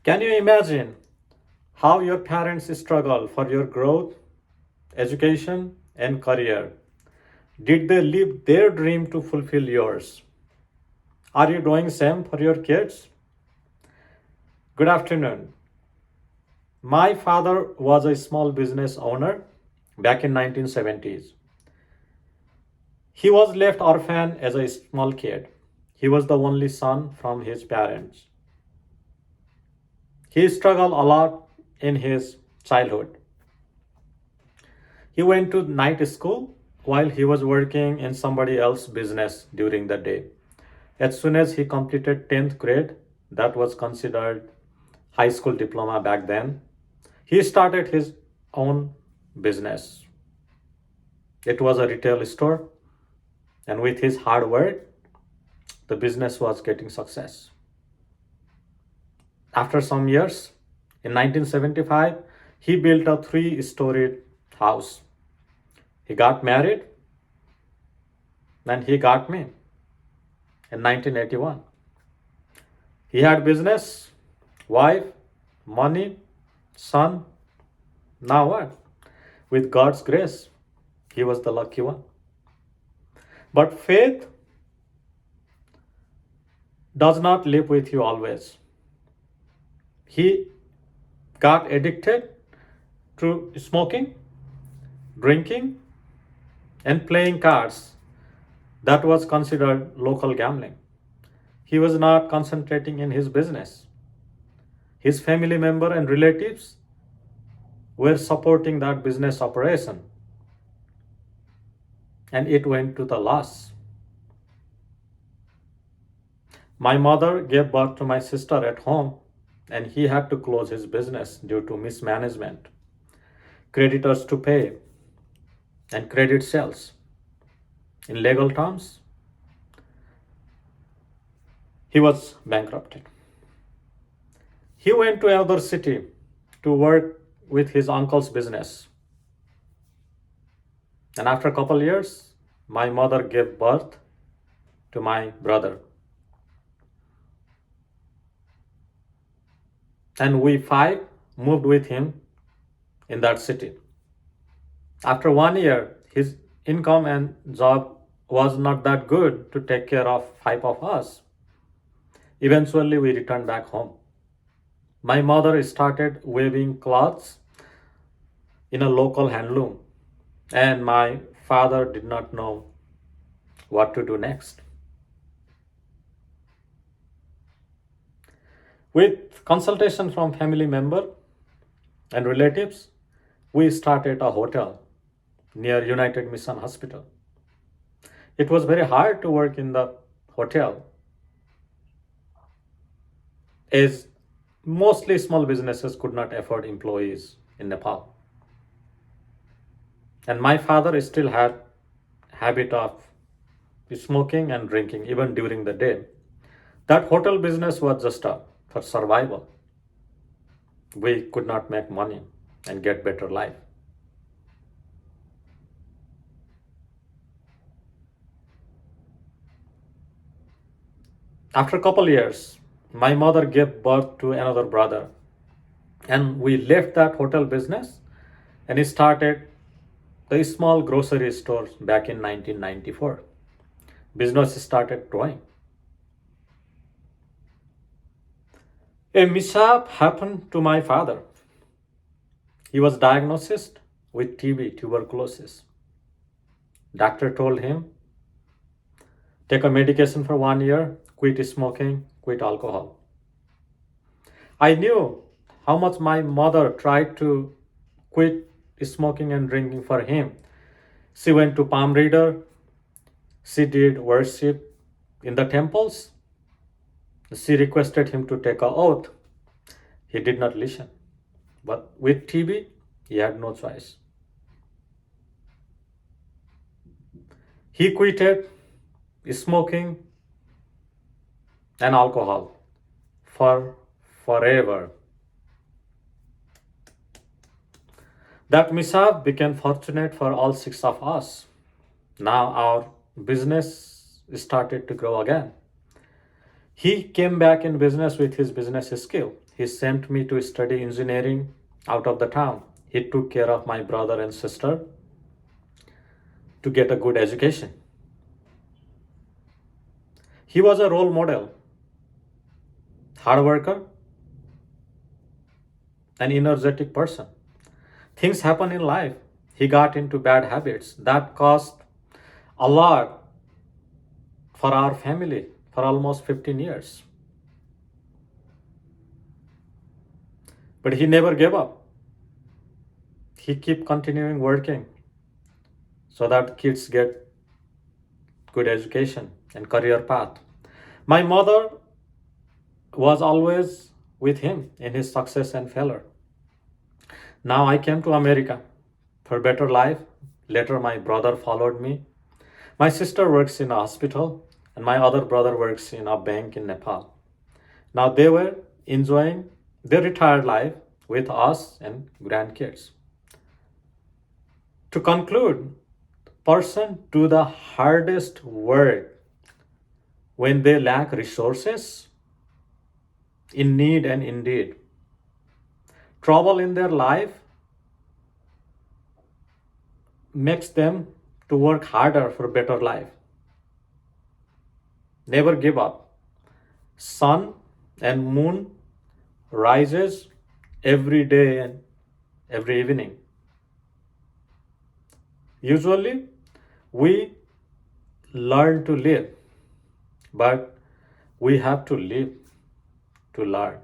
Can you imagine how your parents struggle for your growth, education, and career? Did they leave their dream to fulfill yours? Are you doing same for your kids? Good afternoon. My father was a small business owner back in 1970s. He was left orphan as a small kid. He was the only son from his parents. He struggled a lot in his childhood. He went to night school while he was working in somebody else's business during the day. As soon as he completed 10th grade, that was considered high school diploma back then, he started his own business. It was a retail store, and with his hard work, the business was getting success. After some years, in 1975, he built a three-storied house. He got married, and he got me in 1981. He had business, wife, money, son. Now what? With God's grace, he was the lucky one. But faith does not live with you always. He got addicted to smoking, drinking, and playing cards. That was considered local gambling. He was not concentrating in his business. His family member and relatives were supporting that business operation, and it went to the loss. My mother gave birth to my sister at home, and he had to close his business due to mismanagement, creditors to pay, and credit sales. In legal terms, he was bankrupted. He went to another city to work with his uncle's business. And after a couple years, my mother gave birth to my brother. And we five moved with him in that city. After 1 year, his income and job was not that good to take care of five of us. Eventually, we returned back home. My mother started weaving cloths in a local handloom, and my father did not know what to do next. With consultation from family member and relatives, we started a hotel near United Mission Hospital. It was very hard to work in the hotel as mostly small businesses could not afford employees in Nepal. And my father still had habit of smoking and drinking even during the day. That hotel business was just for survival. We could not make money and get better life. After a couple years, my mother gave birth to another brother, and we left that hotel business and started the small grocery store back in 1994. Business started growing. A mishap happened to my father. He was diagnosed with TB, tuberculosis. Doctor told him, take a medication for 1 year, quit smoking, quit alcohol. I knew how much my mother tried to quit smoking and drinking for him. She went to palm reader. She did worship in the temples. She requested him to take an oath. He did not listen. But with TB, he had no choice. He quitted smoking and alcohol for forever. That mishap became fortunate for all six of us. Now our business started to grow again. He came back in business with his business skill. he sent me to study engineering out of the town. He took care of my brother and sister to get a good education. He was a role model, hard worker, an energetic person. Things happen in life. He got into bad habits. That cost a lot for our family for almost 15 years. But he never gave up. He kept continuing working so that kids get good education and career path. My mother was always with him in his success and failure. Now I came to America for better life. Later my brother followed me. My sister works in a hospital and my other brother works in a bank in Nepal. Now they were enjoying their retired life with us and grandkids. To conclude, person do the hardest work when they lack resources, in need and indeed. Trouble in their life makes them to work harder for better life. Never give up. Sun and moon rises every day and every evening. Usually we learn to live, but we have to live to learn.